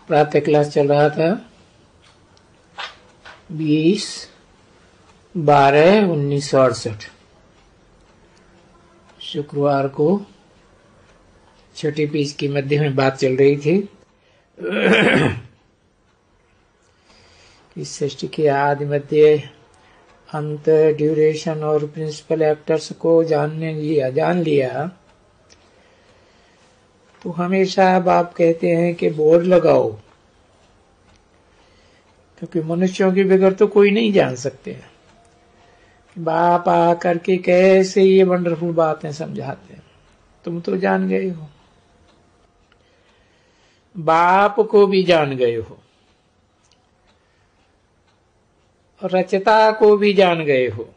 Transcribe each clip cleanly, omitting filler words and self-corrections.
प्रातः क्लास चल रहा था 20/12/1968 शुक्रवार को छठी पीस की मध्य में बात चल रही थी। इस सृष्टि के आदि मध्य अंत ड्यूरेशन और प्रिंसिपल एक्टर्स को जान लिया तो हमेशा बाप कहते हैं कि बोर्ड लगाओ, क्योंकि मनुष्यों के बगैर तो कोई नहीं जान सकते। बाप आकर के कैसे ये वंडरफुल बातें समझाते हैं। तुम तो जान गए हो, बाप को भी जान गए हो, रचता को भी जान गए हो।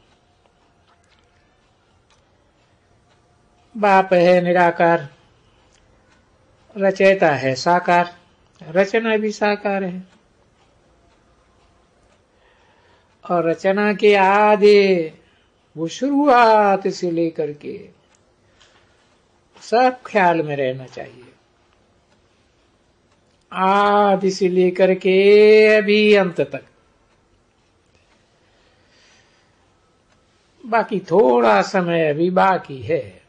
बाप है निराकार, रचयिता है साकार, रचना भी साकार है। और रचना के आधे वो शुरुआत से लेकर के सब ख्याल में रहना चाहिए। आदि से लेकर के अभी अंत तक। बाकी थोड़ा समय अभी बाकी है,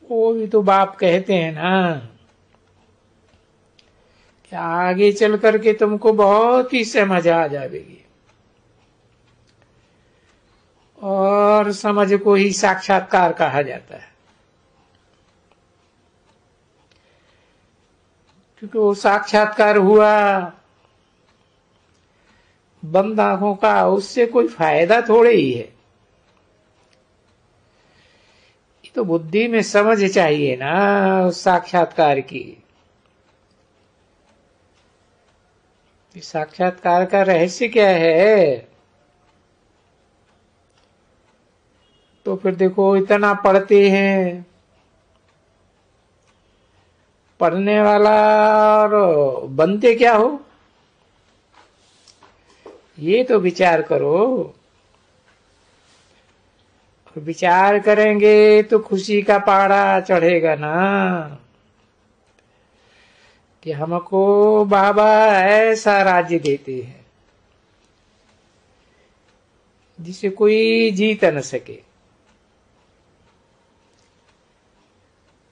वो भी तो बाप कहते हैं ना कि आगे चल करके तुमको बहुत ही समझ आ जाएगी। और समझ को ही साक्षात्कार कहा जाता है, क्योंकि वो साक्षात्कार हुआ बंद आंखों का, उससे कोई फायदा थोड़े ही है। तो बुद्धि में समझ चाहिए ना उस साक्षात्कार की। साक्षात्कार का रहस्य क्या है? तो फिर देखो, इतना पढ़ते हैं, पढ़ने वाला और बनते क्या हो, ये तो विचार करो। विचार करेंगे तो खुशी का पहाड़ा चढ़ेगा ना कि हमको बाबा ऐसा राज्य देते हैं जिसे कोई जीत न सके।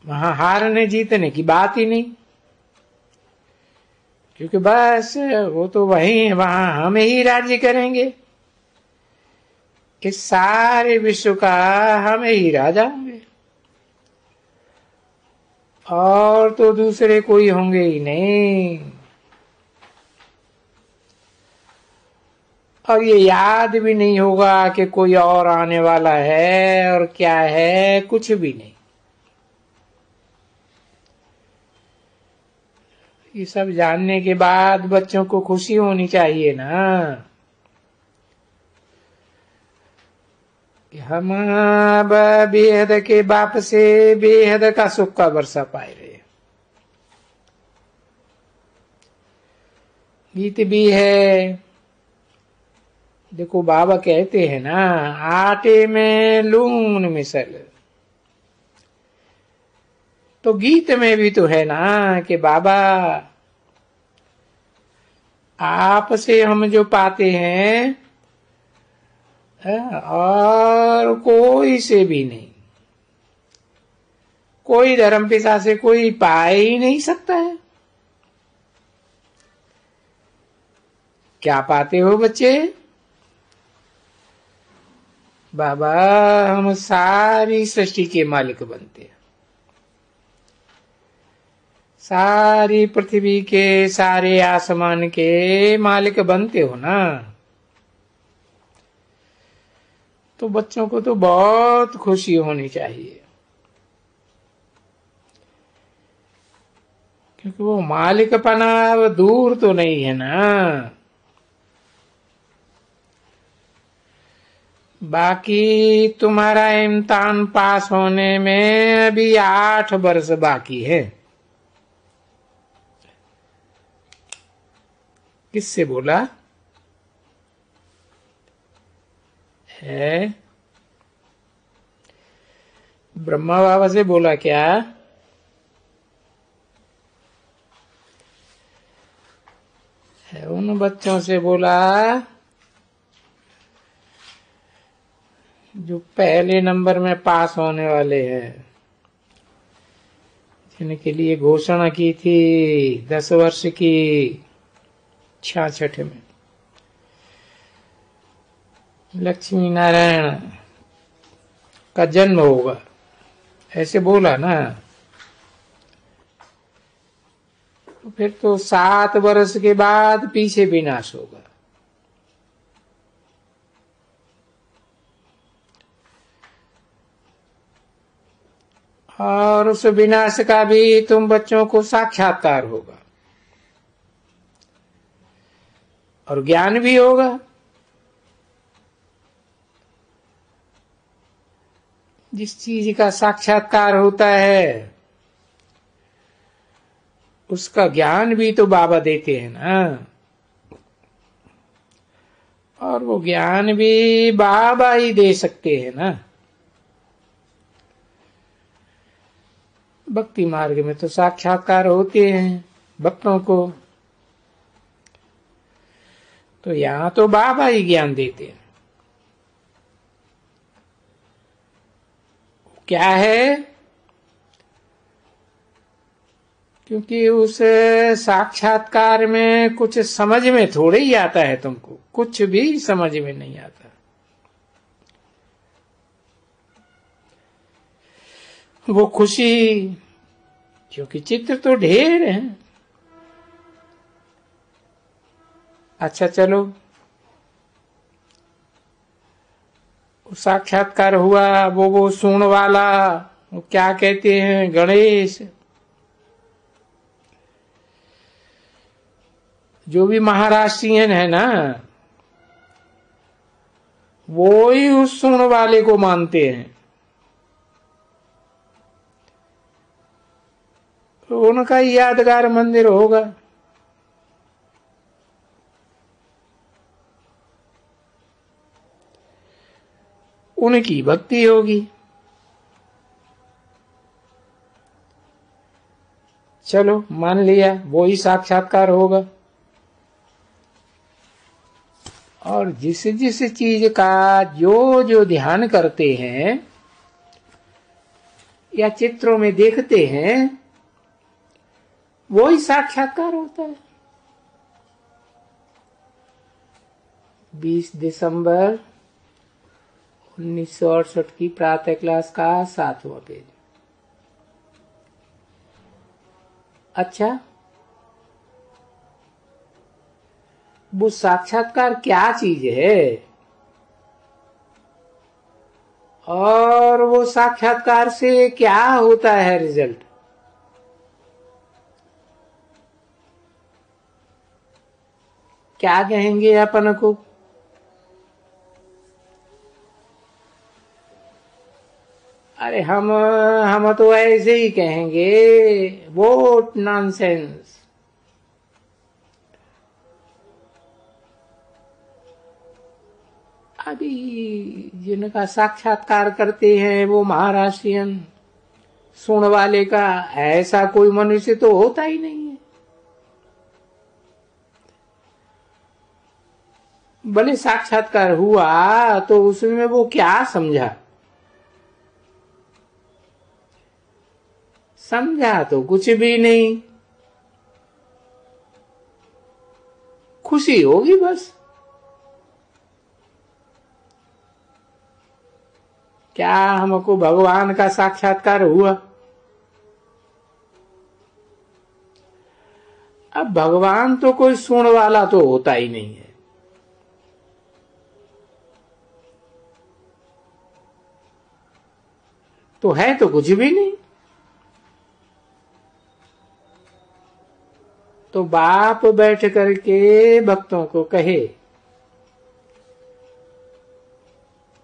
वहां हारने जीतने की बात ही नहीं, क्योंकि बस वो तो वहां हम ही राज्य करेंगे। इस सारे विश्व का हम ही राजा होंगे, और तो दूसरे कोई होंगे ही नहीं। और ये याद भी नहीं होगा कि कोई और आने वाला है और क्या है, कुछ भी नहीं। ये सब जानने के बाद बच्चों को खुशी होनी चाहिए ना कि हम अब बेहद के बाप से बेहद का सुख का वर्षा पाए रहे। गीत भी है, देखो बाबा कहते हैं ना, आटे में लून मिसल। तो गीत में भी तो है ना कि बाबा आप से हम जो पाते हैं और कोई से भी नहीं, कोई धर्म पिता से कोई पा ही नहीं सकता है। क्या पाते हो बच्चे? बाबा हम सारी सृष्टि के मालिक बनते हैं, सारी पृथ्वी के सारे आसमान के मालिक बनते हो ना। तो बच्चों को तो बहुत खुशी होनी चाहिए, क्योंकि वो मालिकपना वो दूर तो नहीं है ना। बाकी तुम्हारा इम्तिहान पास होने में अभी 8 वर्ष बाकी है। किससे बोला है? ब्रह्मा बाबा से बोला क्या? है। उन बच्चों से बोला जो पहले नंबर में पास होने वाले हैं, जिनके लिए घोषणा की थी 10 वर्ष की 66 में, लक्ष्मी नारायण का जन्म होगा, ऐसे बोला ना। तो फिर तो 7 वर्ष के बाद पीछे विनाश होगा। और उस विनाश का भी तुम बच्चों को साक्षात्कार होगा और ज्ञान भी होगा। जिस चीज का साक्षात्कार होता है उसका ज्ञान भी तो बाबा देते हैं ना, और वो ज्ञान भी बाबा ही दे सकते हैं ना। भक्ति मार्ग में तो साक्षात्कार होते हैं भक्तों को, तो यहां तो बाबा ही ज्ञान देते हैं। क्या है? क्योंकि उस साक्षात्कार में कुछ समझ में थोड़े ही आता है, तुमको कुछ भी समझ में नहीं आता। वो खुशी, क्योंकि चित्र तो ढेर हैं। अच्छा चलो, साक्षात्कार हुआ, वो सुन वाला, वो क्या कहते हैं, गणेश, जो भी महाराष्ट्रियन है ना, वो ही उस सुन वाले को मानते हैं। तो उनका यादगार मंदिर होगा। उनकी भक्ति होगी। चलो मान लिया वो ही साक्षात्कार होगा। और जिस जिस चीज का जो जो ध्यान करते हैं या चित्रों में देखते हैं, वो ही साक्षात्कार होता है। 20 दिसंबर 1968 की प्रातः क्लास का 7वां पेज। अच्छा, वो साक्षात्कार क्या चीज है, और वो साक्षात्कार से क्या होता है रिजल्ट? क्या कहेंगे अपन को? अरे हम तो ऐसे ही कहेंगे, वो नॉनसेंस। अभी जिनका साक्षात्कार करते हैं वो महाराष्ट्रियन सुन वाले का, ऐसा कोई मनुष्य तो होता ही नहीं है। भले साक्षात्कार हुआ तो उसमें वो क्या समझा? समझा तो कुछ भी नहीं। खुशी होगी बस। क्या हमको भगवान का साक्षात्कार हुआ? अब भगवान तो कोई सुन वाला तो होता ही नहीं है। तो है तो कुछ भी नहीं। तो बाप बैठ करके भक्तों को कहे,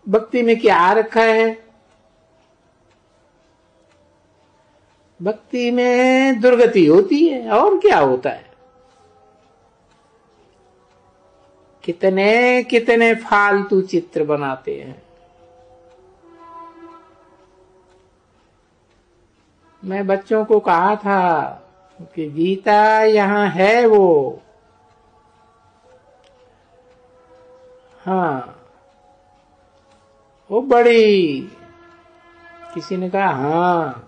भक्ति में क्या रखा है? भक्ति में दुर्गति होती है, और क्या होता है? कितने कितने फालतू चित्र बनाते हैं। मैं बच्चों को कहा था कि गीता यहाँ है, वो हाँ वो बड़ी, किसी ने कहा हाँ,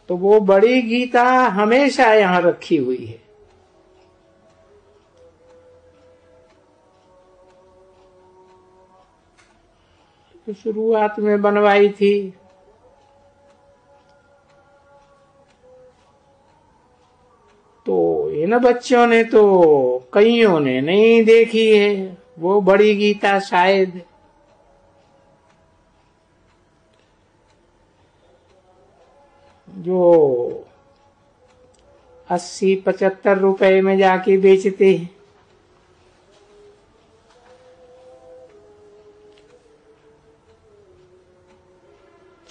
तो वो बड़ी गीता हमेशा यहां रखी हुई है। तो शुरुआत में बनवाई थी, तो इन बच्चों ने तो कईयों ने नहीं देखी है वो बड़ी गीता शायद। जो 80-75 रुपए में जाके बेचते हैं,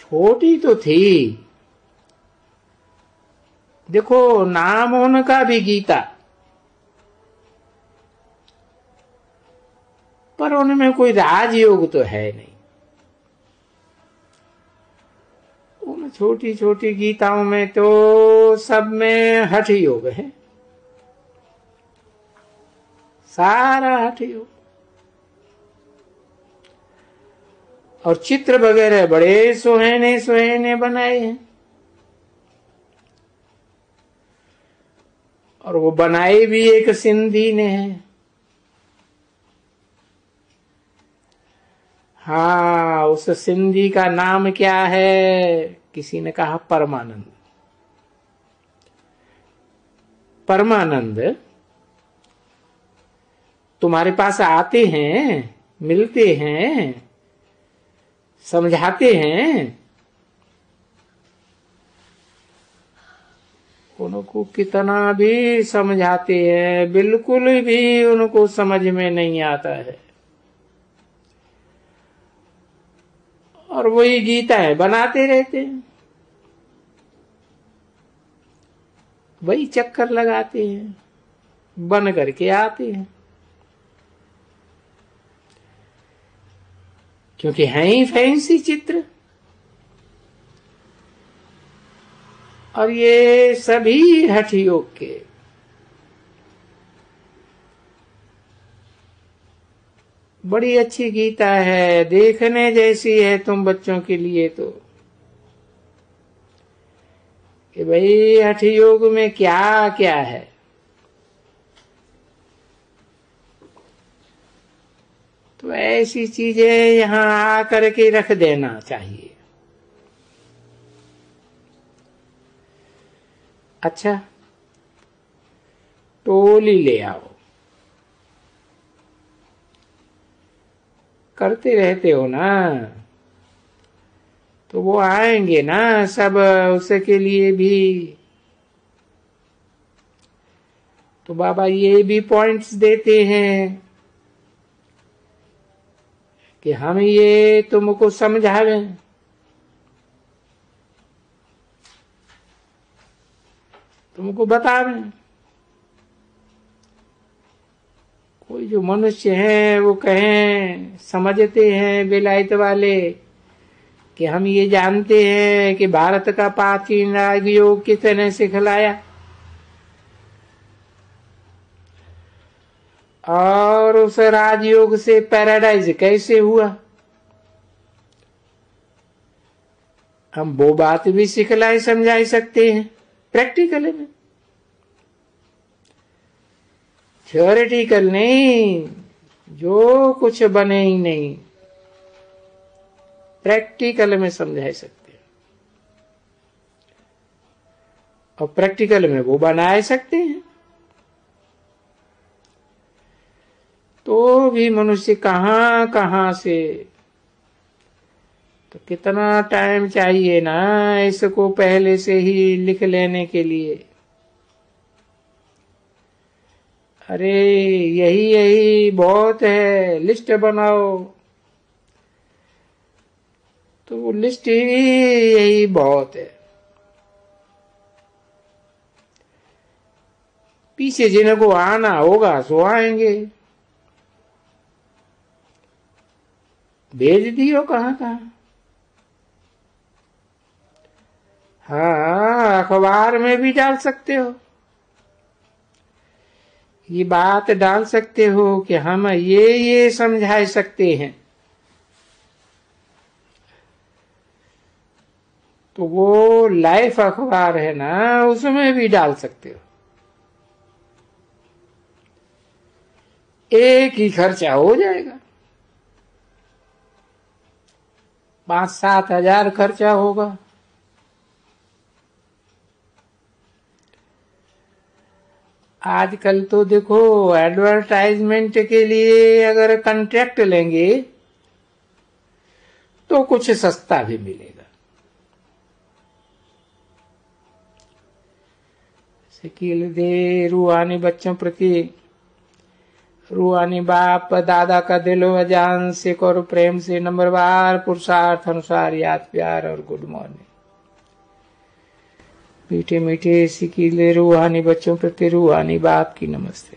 छोटी तो थी। देखो नाम उनका भी गीता, पर उनमें कोई राजयोग तो है नहीं। उन छोटी छोटी गीताओं में तो सब में हठ योग है, सारा हठ योग। और चित्र वगैरह बड़े सुहाने सुहाने बनाए हैं, और वो बनाए भी एक सिंधी ने है। हाँ उस सिंधी का नाम क्या है? किसी ने कहा परमानंद। परमानंद तुम्हारे पास आते हैं, मिलते हैं, समझाते हैं, उनको कितना भी समझाते हैं बिल्कुल भी उनको समझ में नहीं आता है। और वही गीता है बनाते रहते हैं, वही चक्कर लगाते हैं, बन करके आते हैं, क्योंकि हैं ही फैंसी चित्र। और ये सभी हठ योग के। बड़ी अच्छी गीता है, देखने जैसी है तुम बच्चों के लिए तो, कि भाई हठ योग में क्या क्या है। तो ऐसी चीजें यहां आकर के रख देना चाहिए। अच्छा टोली ले आओ, करते रहते हो ना, तो वो आएंगे ना सब उसके लिए भी। तो बाबा ये भी पॉइंट्स देते हैं कि हम ये तुमको समझावें, तुमको बतावें। कोई जो मनुष्य है वो कहें, समझते हैं बेलायत वाले कि हम ये जानते हैं कि भारत का प्राचीन राजयोग किसने सिखलाया, और उस राजयोग से पैराडाइज कैसे हुआ, हम वो बात भी सिखलाई समझाई सकते हैं प्रैक्टिकल में, थ्योरेटिकल नहीं, जो कुछ बने ही नहीं, प्रैक्टिकल में समझा सकते हैं। और प्रैक्टिकल में वो बना सकते हैं। तो भी मनुष्य कहां कहां से, तो कितना टाइम चाहिए ना इसको पहले से ही लिख लेने के लिए। अरे यही यही बहुत है, लिस्ट बनाओ, तो वो लिस्ट ही यही बहुत है। पीछे जिनको आना होगा सो आएंगे, भेज दियो कहां कहां। हाँ अखबार में भी डाल सकते हो, ये बात डाल सकते हो कि हम ये समझा सकते हैं, तो वो लाइफ अखबार है ना, उसमें भी डाल सकते हो। एक ही खर्चा हो जाएगा, 5-7 हजार खर्चा होगा। आजकल तो देखो एडवर्टाइजमेंट के लिए अगर कॉन्ट्रैक्ट लेंगे तो कुछ सस्ता भी मिलेगा। शकील दे रूहानी बच्चों प्रति रूहानी बाप दादा का दिलो अजान से करो प्रेम से नंबरवार पुरुषार्थ अनुसार याद प्यार और गुड मॉर्निंग। मीठे मीठे शकील रूहानी बच्चों प्रति रूहानी बाप की नमस्ते।